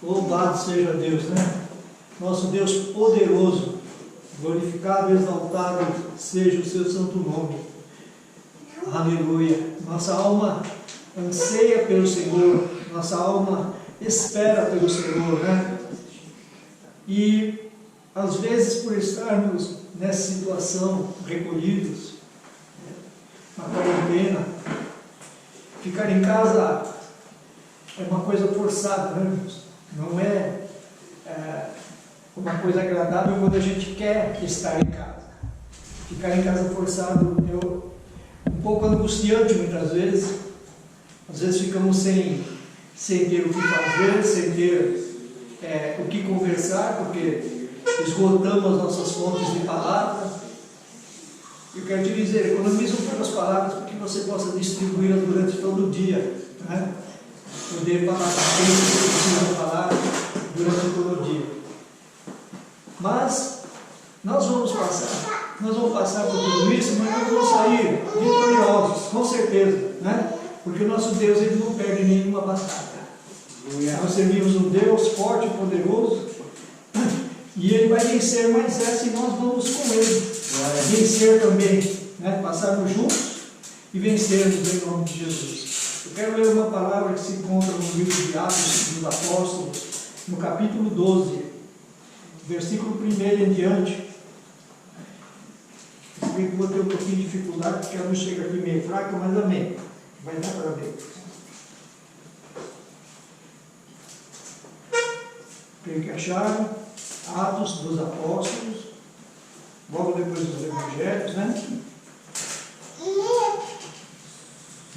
Louvado seja Deus, né? Nosso Deus poderoso, glorificado e exaltado seja o seu santo nome. Aleluia. Nossa alma anseia pelo Senhor, nossa alma espera pelo Senhor, né? E às vezes, por estarmos nessa situação, recolhidos, na quarentena, ficar em casa é uma coisa forçada, né? Não é uma coisa agradável quando a gente quer estar em casa. Ficar em casa forçado é um pouco angustiante muitas vezes. Às vezes ficamos sem ter o que fazer, sem ter o que conversar, porque esgotamos as nossas fontes de palavra. Eu quero te dizer, economize um pouco as palavras para que você possa distribuí-las durante todo o dia, né? Poder falar com quem você precisa falar durante todo o dia. Mas nós vamos passar por tudo isso, mas nós vamos sair vitoriosos, com certeza, né? Porque o nosso Deus, ele não perde nenhuma batalha. Nós servimos um Deus forte e poderoso, e ele vai vencer mais essa e nós vamos com ele vencer também, né? Passarmos juntos e vencermos em nome de Jesus. Eu quero ler uma palavra que se encontra no livro de Atos dos Apóstolos, no capítulo 12, versículo 1 em diante. Eu vou ter um pouquinho de dificuldade, porque ela não chega aqui meio fraca, mas amém. Vai dar para ver. Creio que acharam. Atos dos Apóstolos, logo depois dos Evangelhos, né?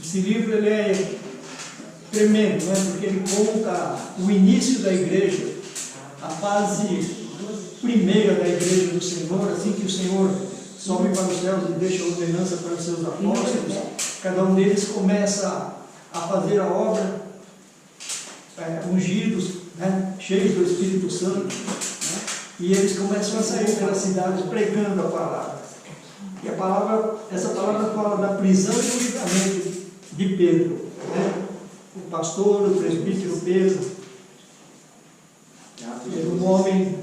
Esse livro ele é tremendo, né? Porque ele conta o início da igreja, a fase primeira da igreja do Senhor, assim que o Senhor sobe para os céus e deixa a ordenança para os seus apóstolos. Cada um deles começa a fazer a obra, ungidos, né? Cheios do Espírito Santo, né? E eles começam a sair pelas cidades pregando a palavra. E essa palavra fala da prisão e do livramento de Pedro, né? O pastor, o presbítero Pedro, era um homem,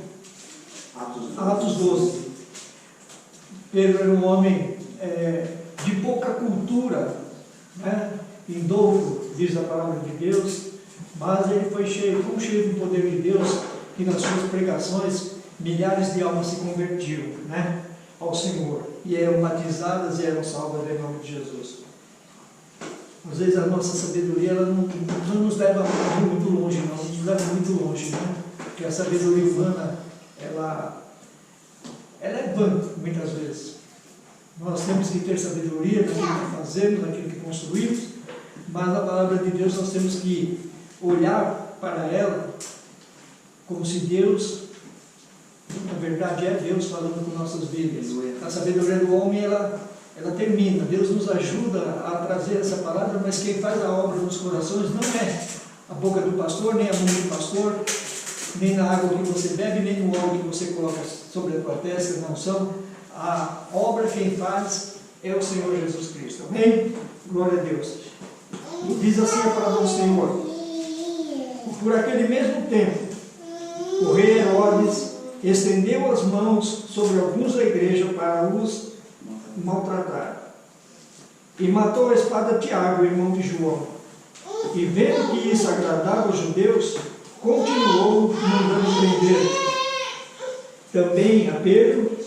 Atos 12. Pedro era um homem de pouca cultura, né? Indouto, diz a palavra de Deus, mas ele foi cheio do poder de Deus, que nas suas pregações milhares de almas se convertiam, né? Ao Senhor, e eram batizadas e eram salvas em nome de Jesus. Às vezes a nossa sabedoria ela não nos leva muito longe, não nos leva muito longe, né? Porque a sabedoria humana ela é vã muitas vezes. Nós temos que ter sabedoria naquilo que fazemos, naquilo que construímos, mas na palavra de Deus nós temos que olhar para ela como se Deus, na verdade é Deus falando com nossas vidas. A sabedoria do homem ela termina, Deus nos ajuda a trazer essa palavra, mas quem faz a obra nos corações não é a boca do pastor, nem a mão do pastor, nem na água que você bebe, nem no óleo que você coloca sobre a tua testa, não são. A obra quem faz é o Senhor Jesus Cristo. Amém? Glória a Deus. Diz assim a palavra do Senhor: por aquele mesmo tempo, o rei Herodes estendeu as mãos sobre alguns da igreja para os maltratar, e matou a espada Tiago, irmão de João. E vendo que isso agradava aos judeus, continuou mandando prender também a Pedro.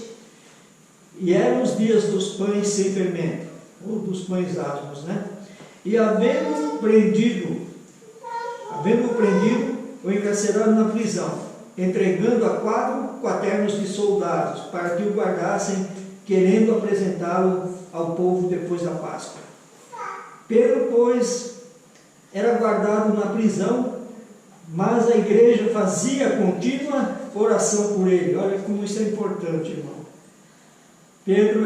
E eram os dias dos pães sem fermento, ou dos pães asmos, né? E havendo-o prendido, o encarceraram na prisão, entregando a 4 quaternos de soldados, para que o guardassem, querendo apresentá-lo ao povo depois da Páscoa. Pedro, pois, era guardado na prisão, mas a igreja fazia contínua oração por ele. Olha como isso é importante, irmão. Pedro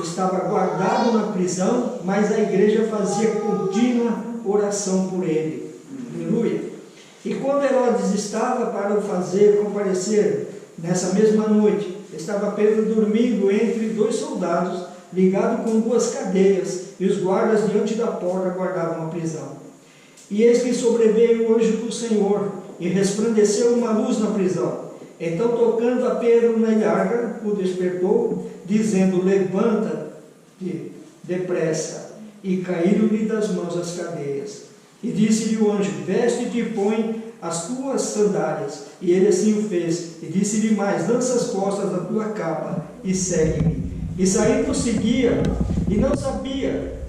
estava guardado na prisão, mas a igreja fazia contínua oração por ele. Aleluia. E quando Herodes estava para o fazer comparecer nessa mesma noite, estava Pedro dormindo entre 2 soldados, ligado com 2 cadeias, e os guardas diante da porta guardavam a prisão. E eis que sobreveio o anjo do Senhor, e resplandeceu uma luz na prisão. Então, tocando a Pedro na llaga, o despertou, dizendo: levanta-te depressa. E caíram-lhe das mãos as cadeias. E disse-lhe o anjo: veste-te e põe as tuas sandálias. E ele assim o fez. E disse-lhe mais: lança as costas da tua capa e segue-me. E saindo seguia, e não sabia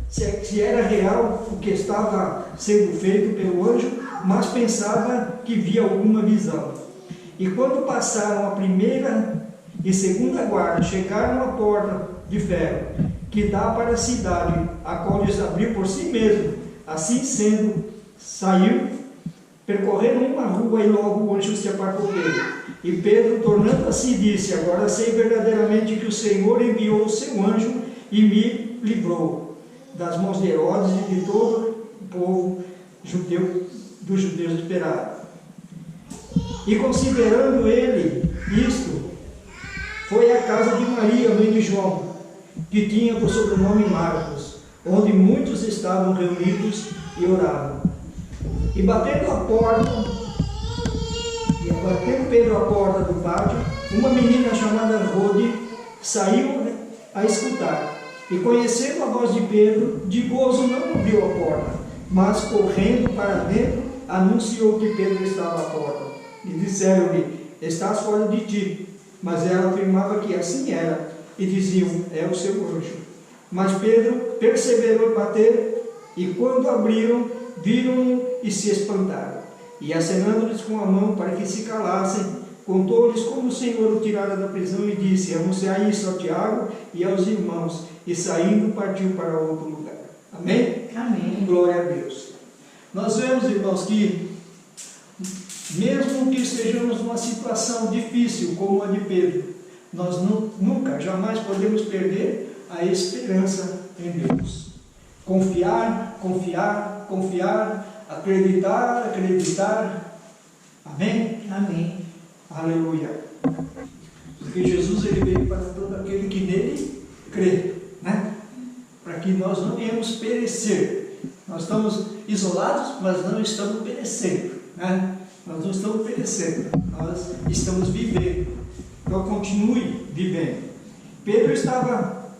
se era real o que estava sendo feito pelo anjo, mas pensava que via alguma visão. E quando passaram a primeira e segunda guarda, chegaram à porta de ferro, que dá para a cidade, a qual lhes abriu por si mesmo. Assim sendo, saiu, percorreram uma rua, e logo o anjo se apartou dele. E Pedro, tornando a si, disse: agora sei verdadeiramente que o Senhor enviou o seu anjo e me livrou das mãos de Herodes e de todo o povo judeu, dos judeus esperados. E considerando ele isto, foi à casa de Maria, mãe de João, que tinha por sobrenome Marcos, onde muitos estavam reunidos e oravam. E batendo Pedro a porta do pátio, uma menina chamada Rode saiu a escutar. E conhecendo a voz de Pedro, de gozo não abriu a porta, mas correndo para dentro, anunciou que Pedro estava à porta. E disseram-lhe: estás fora de ti. Mas ela afirmava que assim era, e diziam: é o seu anjo. Mas Pedro perseverou em bater, e quando abriram, viram-no e se espantaram. E acenando-lhes com a mão para que se calassem, contou-lhes como o Senhor o tirara da prisão, e disse: anunciai isso a Tiago e aos irmãos. E saindo, partiu para outro lugar. Amém? Amém. Glória a Deus. Nós vemos, irmãos, que mesmo que estejamos numa situação difícil como a de Pedro, nós nunca, jamais podemos perder a esperança em Deus. Confiar, confiar, confiar, acreditar, acreditar. Amém? Amém. Aleluia. Porque Jesus, ele veio para todo aquele que nele crê, né? Para que nós não venhamos perecer. Nós estamos isolados, mas não estamos perecendo, né? Nós não estamos perecendo, nós estamos vivendo. Então continue vivendo. Pedro estava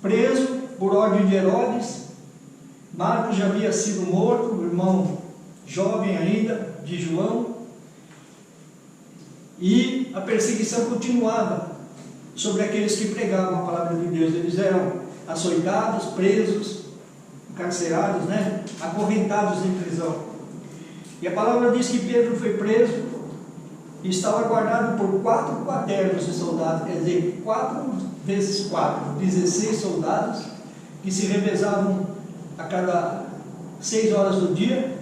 preso por ordem de Herodes. Marcos já havia sido morto, o irmão jovem ainda de João. E a perseguição continuava sobre aqueles que pregavam a palavra de Deus. Eles eram açoitados, presos, encarcerados, né? Acorrentados em prisão. E a palavra diz que Pedro foi preso e estava guardado por 4 quaternos de soldados, quer dizer, 4 vezes 4, 16 soldados, que se revezavam a cada 6 horas do dia,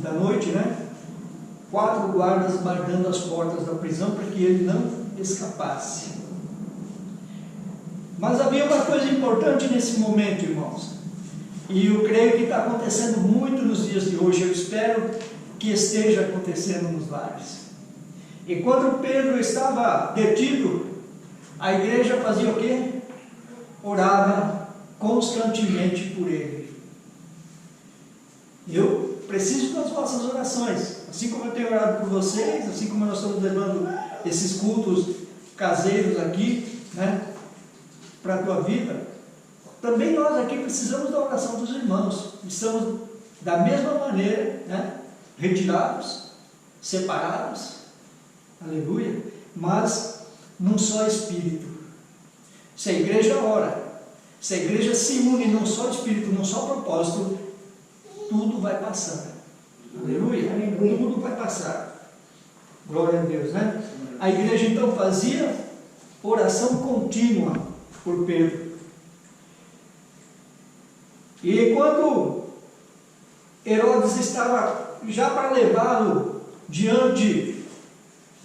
da noite, né? 4 guardas guardando as portas da prisão para que ele não escapasse. Mas havia uma coisa importante nesse momento, irmãos. E eu creio que está acontecendo muito nos dias de hoje. Eu espero que esteja acontecendo nos lares. E quando Pedro estava detido, a igreja fazia o quê? Orava constantemente por ele. Eu preciso das vossas orações. Assim como eu tenho orado por vocês, assim como nós estamos levando esses cultos caseiros aqui, né, para a tua vida, também nós aqui precisamos da oração dos irmãos. Estamos da mesma maneira, né, retirados, separados, aleluia, mas num só espírito. Se a igreja ora, se a igreja se une num só espírito, num só propósito, tudo vai passar. Aleluia, aleluia. Tudo vai passar. Glória a Deus, né? A igreja então fazia oração contínua por Pedro. E quando Herodes estava já para levá-lo diante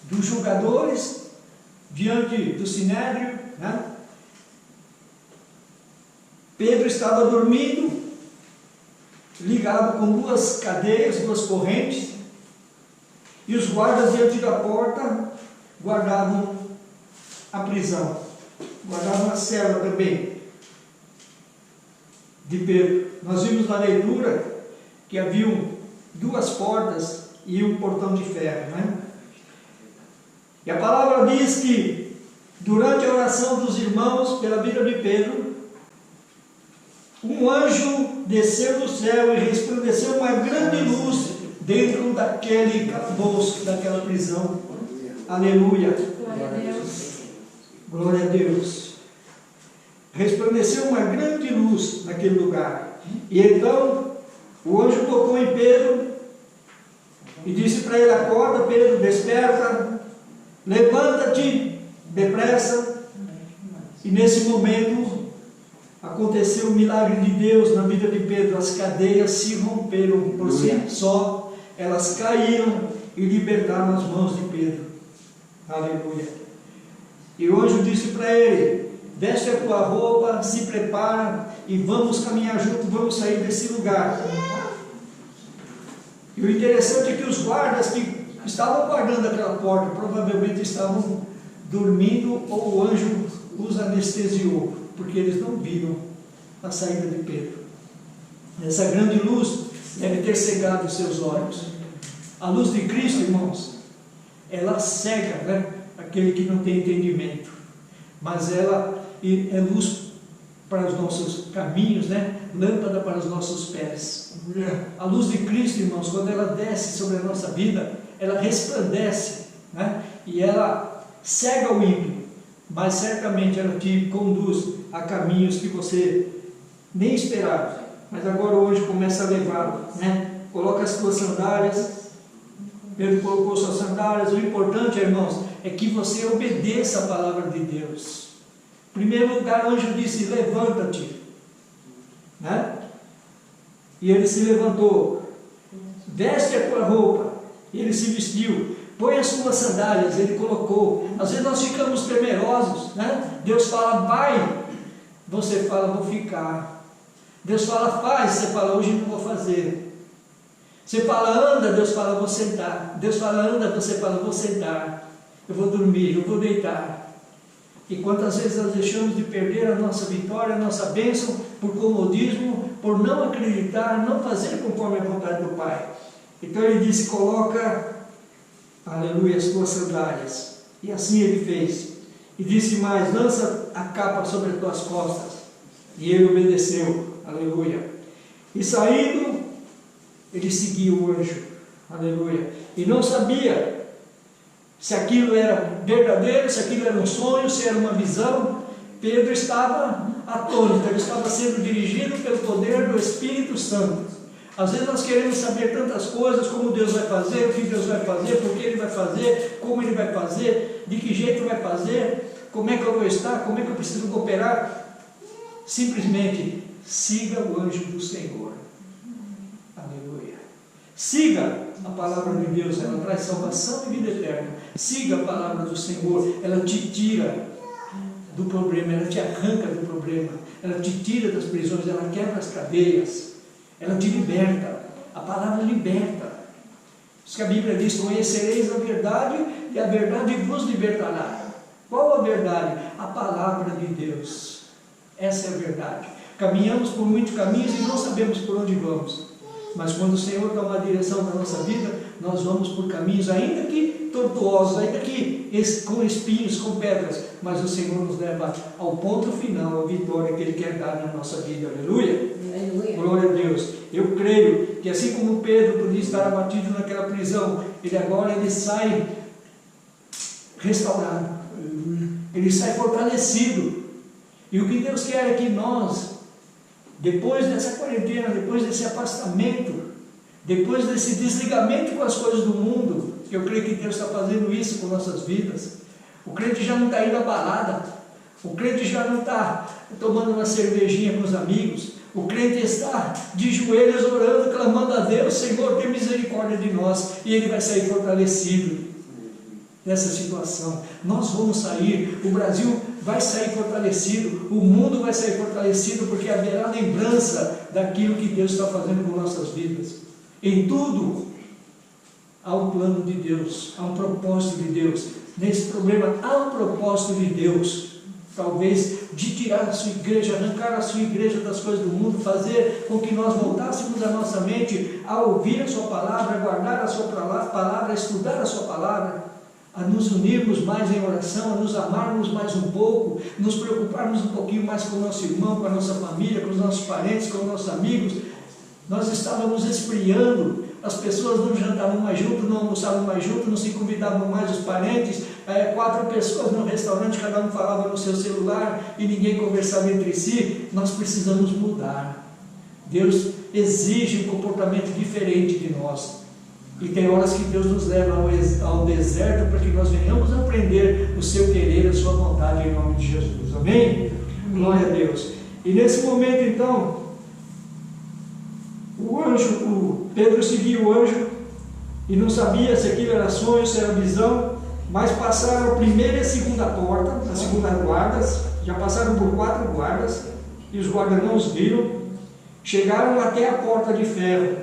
dos julgadores, diante do sinédrio, né? Pedro estava dormindo, ligado com 2 cadeias, 2 correntes, e os guardas diante da porta guardavam a prisão, guardavam a cela também de Pedro. Nós vimos na leitura que haviam 2 portas e um portão de ferro, né? E a palavra diz que durante a oração dos irmãos pela vida de Pedro, um anjo desceu do céu e resplandeceu uma grande luz dentro daquele calabouço, daquela prisão. Aleluia. Glória a Deus. Glória a Deus. Resplandeceu uma grande luz naquele lugar. E então o anjo tocou em Pedro e disse para ele: acorda, Pedro, desperta, levanta-te depressa. E nesse momento aconteceu o milagre de Deus na vida de Pedro. As cadeias se romperam por si só, elas caíram e libertaram as mãos de Pedro. Aleluia. E o anjo disse para ele: veste a tua roupa, se prepara e vamos caminhar juntos, vamos sair desse lugar. E o interessante é que os guardas que estavam guardando aquela porta provavelmente estavam dormindo, ou o anjo os anestesiou, porque eles não viram a saída de Pedro. Essa grande luz deve ter cegado os seus olhos. A luz de Cristo, irmãos, ela cega, né, aquele que não tem entendimento, mas ela é luz para os nossos caminhos, né? Lâmpada para os nossos pés. A luz de Cristo, irmãos, quando ela desce sobre a nossa vida, ela resplandece, né? E ela cega o ímpio, mas certamente ela te conduz a caminhos que você nem esperava, mas agora hoje começa a levá-lo, né? Coloca as tuas sandálias. Pedro colocou suas sandálias. O importante, irmãos, é que você obedeça a palavra de Deus. Em primeiro lugar, o anjo disse: levanta-te, né? E ele se levantou. Veste a tua roupa. E ele se vestiu. Põe as tuas sandálias. Ele colocou. Às vezes nós ficamos temerosos, né? Deus fala: vai. Você fala: vou ficar. Deus fala: faz. Você fala: hoje não vou fazer. Você fala: anda. Deus fala: vou sentar. Deus fala: anda. Você fala: vou sentar. Eu vou dormir. Eu vou deitar. E quantas vezes nós deixamos de perder a nossa vitória, a nossa bênção, por comodismo, por não acreditar, não fazer conforme a vontade do Pai. Então ele disse: coloca, aleluia, as tuas sandálias. E assim ele fez. E disse mais: lança a capa sobre as tuas costas. E ele obedeceu, aleluia. E saindo, ele seguiu o anjo, aleluia. E não sabia se aquilo era verdadeiro, se aquilo era um sonho, se era uma visão. Pedro estava atônito, ele estava sendo dirigido pelo poder do Espírito Santo. Às vezes nós queremos saber tantas coisas: como Deus vai fazer, o que Deus vai fazer, por que Ele vai fazer, como Ele vai fazer, de que jeito vai fazer, como é que eu vou estar, como é que eu preciso cooperar. Simplesmente siga o anjo do Senhor. Aleluia. Siga a palavra de Deus, ela traz salvação e vida eterna. Siga a palavra do Senhor, ela te tira do problema, ela te arranca do problema, ela te tira das prisões, ela quebra as cadeias, ela te liberta. A palavra liberta. Isso que a Bíblia diz: conhecereis a verdade e a verdade vos libertará. Qual a verdade? A palavra de Deus. Essa é a verdade. Caminhamos por muitos caminhos e não sabemos por onde vamos. Mas quando o Senhor toma a direção da nossa vida, nós vamos por caminhos, ainda que tortuosos, ainda que com espinhos, com pedras, mas o Senhor nos leva ao ponto final, a vitória que Ele quer dar na nossa vida. Aleluia. Aleluia. Glória a Deus. Eu creio que assim como Pedro podia estar abatido naquela prisão, ele sai restaurado, ele sai fortalecido. E o que Deus quer é que nós, depois dessa quarentena, depois desse afastamento, depois desse desligamento com as coisas do mundo, que eu creio que Deus está fazendo isso com nossas vidas. O crente já não está indo à balada, o crente já não está tomando uma cervejinha com os amigos, o crente está de joelhos orando, clamando a Deus: Senhor, tem misericórdia de nós, e ele vai sair fortalecido dessa situação. Nós vamos sair, o Brasil vai sair fortalecido, o mundo vai sair fortalecido, porque haverá lembrança daquilo que Deus está fazendo com nossas vidas. Em tudo há um plano de Deus, há um propósito de Deus. Nesse problema há um propósito de Deus. talvez de tirar a sua igreja, arrancar a sua igreja das coisas do mundo, fazer com que nós voltássemos a nossa mente a ouvir a sua palavra, a guardar a sua palavra, a estudar a sua palavra, a nos unirmos mais em oração, a nos amarmos mais um pouco, nos preocuparmos um pouquinho mais com o nosso irmão, com a nossa família, com os nossos parentes, com os nossos amigos. Nós estávamos esfriando, as pessoas não jantavam mais junto, não almoçavam mais junto, não se convidavam mais os parentes, 4 pessoas no restaurante, cada um falava no seu celular e ninguém conversava entre si. Nós precisamos mudar. Deus exige um comportamento diferente de nós. E tem horas que Deus nos leva ao deserto para que nós venhamos aprender o seu querer, a sua vontade, em nome de Jesus. Amém? Glória a Deus. E nesse momento então, o Pedro seguia o anjo e não sabia se aquilo era sonho, se era visão, mas passaram a primeira e a segunda porta, a segunda guardas, já passaram por 4 guardas, e os guardas não os viram, chegaram até a porta de ferro,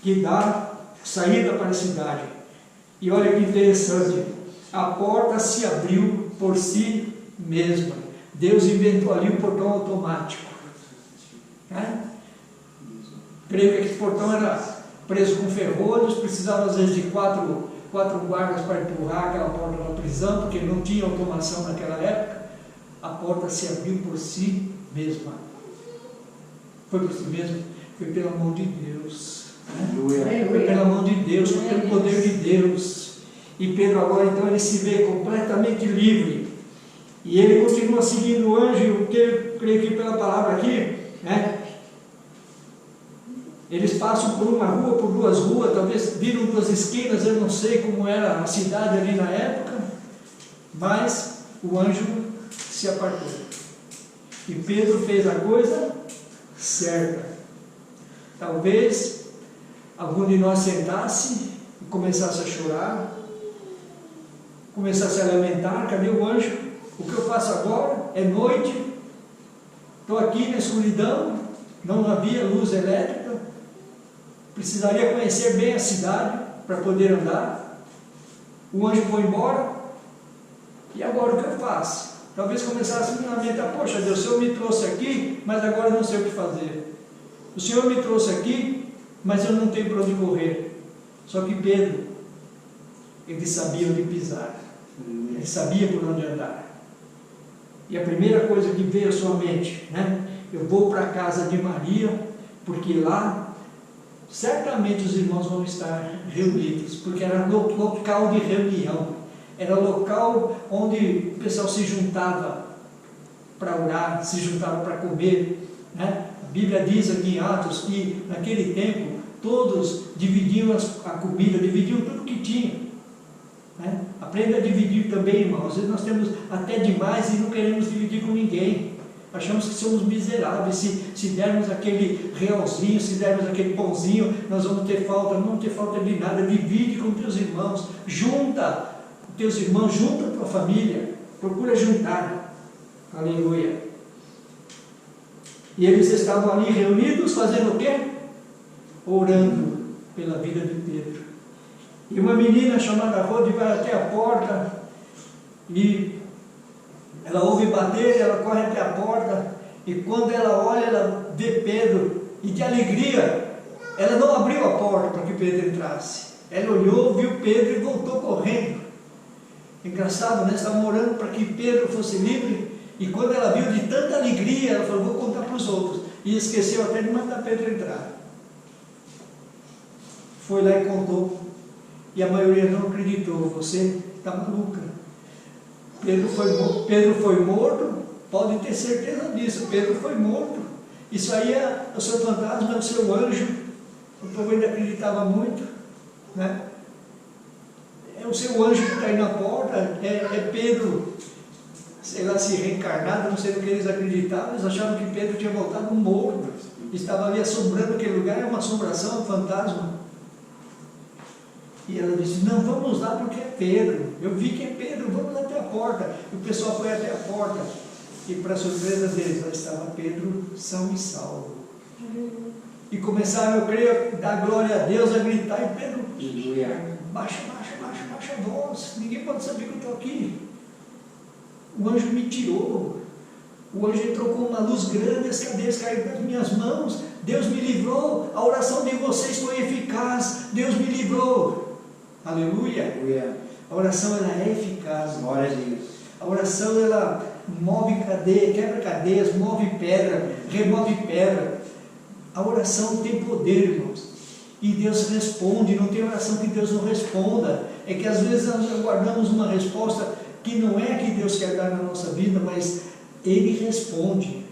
que dá saída para a cidade. E olha que interessante, a porta se abriu por si mesma. Deus inventou ali um portão automático. Creio que aquele portão era preso com ferrolhos, precisava às vezes de quatro guardas para empurrar aquela porta da prisão, porque não tinha automação naquela época. A porta se abriu por si mesma. Foi por si mesma? Foi pela mão de Deus. Foi pela mão de Deus, foi pelo poder de Deus. E Pedro agora então ele se vê completamente livre. E ele continua seguindo o anjo, que eu creio que pela palavra aqui, eles passam por uma rua, por 2 ruas, talvez viram 2 esquinas, eu não sei como era a cidade ali na época, mas o anjo se apartou. E Pedro fez a coisa certa. Talvez algum de nós sentasse e começasse a chorar, começasse a lamentar: cadê o anjo? O que eu faço agora? É noite, estou aqui na escuridão, não havia luz elétrica, precisaria conhecer bem a cidade para poder andar. O anjo foi embora, e agora o que eu faço? Talvez começasse a lamentar: poxa Deus, o Senhor me trouxe aqui, mas agora eu não sei o que fazer. O Senhor me trouxe aqui, mas eu não tenho para onde correr. Só que Pedro, ele sabia onde pisar, ele sabia por onde andar. E a primeira coisa que veio à sua mente, eu vou para a casa de Maria, porque lá certamente os irmãos vão estar reunidos, porque era local de reunião, era local onde o pessoal se juntava para orar, se juntava para comer. A Bíblia diz aqui em Atos que naquele tempo todos dividiam a comida, dividiam tudo que tinham. Aprenda a dividir também, irmãos. Às vezes nós temos até demais e não queremos dividir com ninguém. Achamos que somos miseráveis. Se dermos aquele realzinho, se dermos aquele pãozinho, nós vamos ter falta. Não vamos ter falta de nada. Divide com teus irmãos. Junta teus irmãos, junta a tua família. Procura juntar. Aleluia. E eles estavam ali reunidos, fazendo o quê? Orando pela vida de Pedro. E uma menina chamada Rode vai até a porta e ela ouve bater, ela corre até a porta, e quando ela olha, ela vê Pedro, e de alegria, ela não abriu a porta para que Pedro entrasse. Ela olhou, viu Pedro e voltou correndo. Engraçado, estavam orando para que Pedro fosse livre, e quando ela viu de tanta alegria, ela falou: vou contar para os outros, e esqueceu até de mandar Pedro entrar. Foi lá e contou. E a maioria não acreditou. Você está maluca. Pedro foi morto, pode ter certeza disso. Pedro foi morto. Isso aí é o seu fantasma, é o seu anjo. O povo ainda acreditava muito. É o seu anjo que está aí na porta. É Pedro, sei lá, se reencarnado, não sei no que eles acreditavam. Eles achavam que Pedro tinha voltado morto. Estava ali assombrando aquele lugar. É uma assombração, um fantasma. E ela disse: não, vamos lá porque é Pedro. Eu vi que é Pedro, vamos até a porta. E o pessoal foi até a porta. E para surpresa deles, lá estava Pedro são e salvo. E começaram, eu creio, a dar glória a Deus, a gritar. E Pedro: baixa a voz. Ninguém pode saber que eu estou aqui. O anjo me tirou. O anjo entrou com uma luz grande, as cadeias caíram das minhas mãos. Deus me livrou, a oração de vocês foi eficaz. Deus me livrou. Aleluia. A oração ela é eficaz. Glória a Deus. A oração ela move cadeia, quebra cadeias, move pedra, remove pedra. A oração tem poder, irmãos. E Deus responde. Não tem oração que Deus não responda. É que às vezes nós aguardamos uma resposta que não é a que Deus quer dar na nossa vida, mas Ele responde.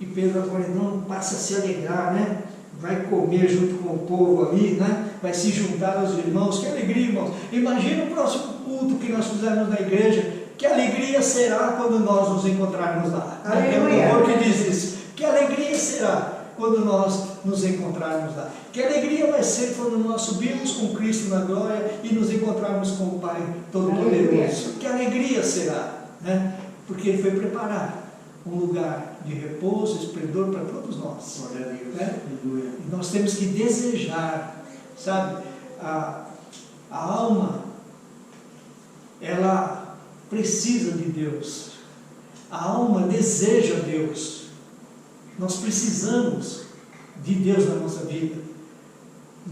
E Pedro agora não passa a se alegrar, né? Vai comer junto com o povo ali, né? Vai se juntar aos irmãos. Que alegria, irmãos! Imagina o próximo culto que nós fizermos na igreja. Que alegria será quando nós nos encontrarmos lá. É o autor que diz isso. Que alegria será quando nós nos encontrarmos lá. Que alegria vai ser quando nós subirmos com Cristo na glória e nos encontrarmos com o Pai Todo-Poderoso. Que alegria será, né? Porque Ele foi preparar um lugar de repouso, esplendor para todos nós. Glória a Deus. Né? E nós temos que desejar, sabe? A alma, ela precisa de Deus. A alma deseja Deus. Nós precisamos de Deus na nossa vida.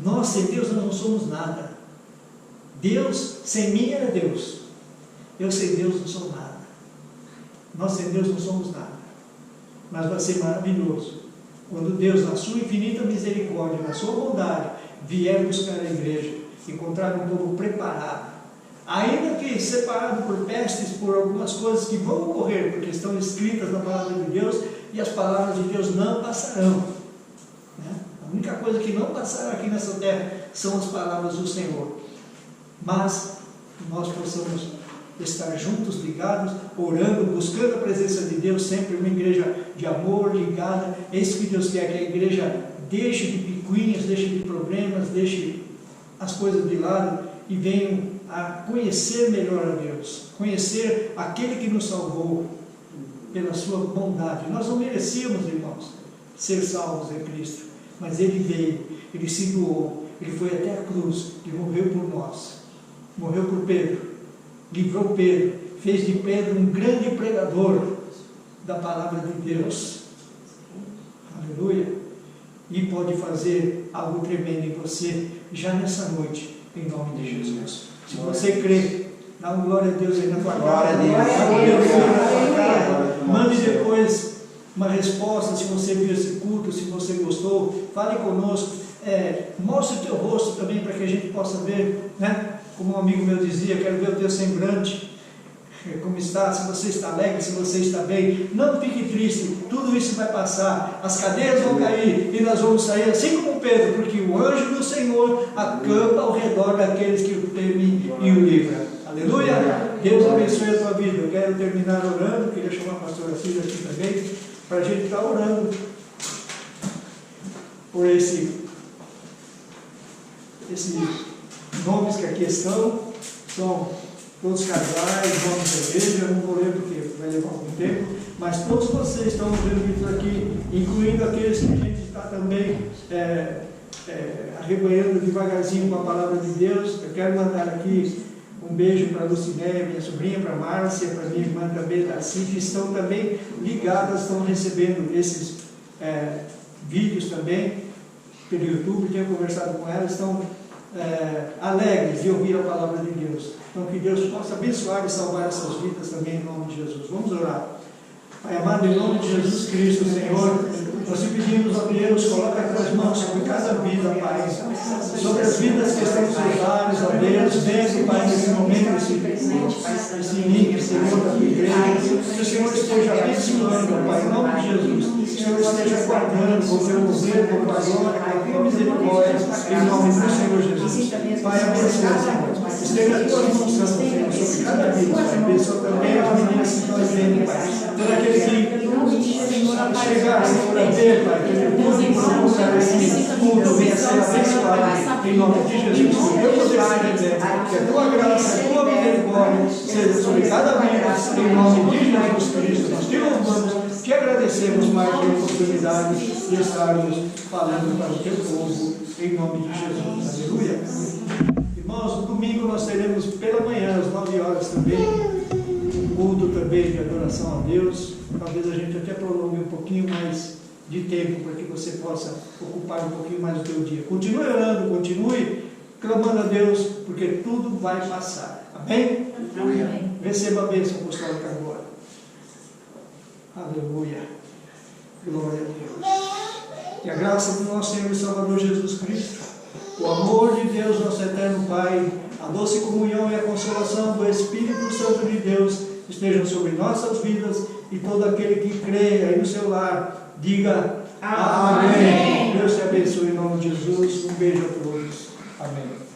Nós sem Deus nós não somos nada. Deus sem mim era Deus. Eu sem Deus não sou nada. Nós sem Deus não somos nada. Mas vai ser maravilhoso quando Deus, na sua infinita misericórdia, na sua bondade, vier buscar a igreja, encontrar um povo preparado, ainda que separado por pestes, por algumas coisas que vão ocorrer, porque estão escritas na palavra de Deus, e as palavras de Deus não passarão. Né? A única coisa que não passará aqui nessa terra são as palavras do Senhor. Mas nós possamos estar juntos, ligados, orando, buscando a presença de Deus, sempre uma igreja de amor, ligada. É isso que Deus quer, que a igreja deixe de picuinhas, deixe de problemas, deixe as coisas de lado e venham a conhecer melhor a Deus, conhecer aquele que nos salvou pela sua bondade. Nós não merecíamos, irmãos, ser salvos em Cristo, mas Ele veio, Ele se doou, Ele foi até a cruz e morreu por nós, morreu por Pedro, livrou Pedro, fez de Pedro um grande pregador da palavra de Deus. Aleluia! E pode fazer algo tremendo em você já nessa noite, em nome de Jesus. Se você crê, dá uma glória a Deus aí na tua casa. Mande depois uma resposta, se você viu esse culto, se você gostou, fale conosco. Mostre o teu rosto também para que a gente possa ver, né? Como um amigo meu dizia, quero ver o teu semblante, como está, se você está alegre, se você está bem. Não fique triste, tudo isso vai passar, as cadeias vão cair e nós vamos sair assim como Pedro, porque o anjo do Senhor acampa ao redor daqueles que o temem e o livram. Aleluia! Deus abençoe a tua vida. Eu quero terminar orando, queria chamar a pastora Cida aqui também, para a gente estar orando por esses nomes que aqui estão, são todos casais, nomes da igreja. Eu não vou ler porque vai levar algum tempo, mas todos vocês estão reunidos aqui, incluindo aqueles que a gente está também arrebanhando devagarzinho com a palavra de Deus. Eu quero mandar aqui um beijo para a Lucinéia, minha sobrinha, para a Márcia, para a minha irmã também, Darcy, que estão também ligadas, estão recebendo esses vídeos também pelo YouTube. Tenho conversado com elas, estão alegres de ouvir a palavra de Deus. Então que Deus possa abençoar e salvar essas vidas também em nome de Jesus. Vamos orar. Pai amado, em nome de Jesus Cristo, Senhor, nós te pedimos, ó Deus, coloca as tuas mãos sobre cada vida, Pai, sobre as vidas que estão nos lares, ó Deus, vendo, Pai, nesse momento, esse link, Senhor, da tua igreja, que o Senhor esteja abençoando, Pai, em nome de Jesus, que o Senhor esteja guardando com o teu poder, com a tua glória, com a tua misericórdia, em nome do Senhor Jesus. Pai, abençoa, Senhor, esteja a tua mão santa, Senhor, sobre cada vida, Pai, abençoa também as meninas que estão vendo, Pai, todo aquele que chegar, Senhor, a ver, Pai, que ele pode procurar esse mundo, venha ser abençoado, em nome de Jesus, que o teu poder se revele, que a tua graça, a tua misericórdia seja sobre cada vida, em nome de Jesus Cristo. Nós te louvamos, te agradecemos mais pela oportunidade de estarmos falando para o teu povo, em nome de Jesus. Aleluia. Irmãos, no domingo nós teremos pela manhã, às 9 horas também, um culto também. também de adoração a Deus. Talvez a gente até prolongue um pouquinho mais de tempo para que você possa ocupar um pouquinho mais do teu dia. Continue orando, continue clamando a Deus, porque tudo vai passar. Amém? Amém. Receba a bênção apostólica agora. Aleluia. Glória a Deus. Que a graça do nosso Senhor e Salvador Jesus Cristo, o amor de Deus, nosso eterno Pai, a doce comunhão e a consolação do Espírito Santo de Deus estejam sobre nossas vidas, e todo aquele que crê aí no seu lar, diga amém. Deus te abençoe em nome de Jesus. Um beijo a todos. Amém.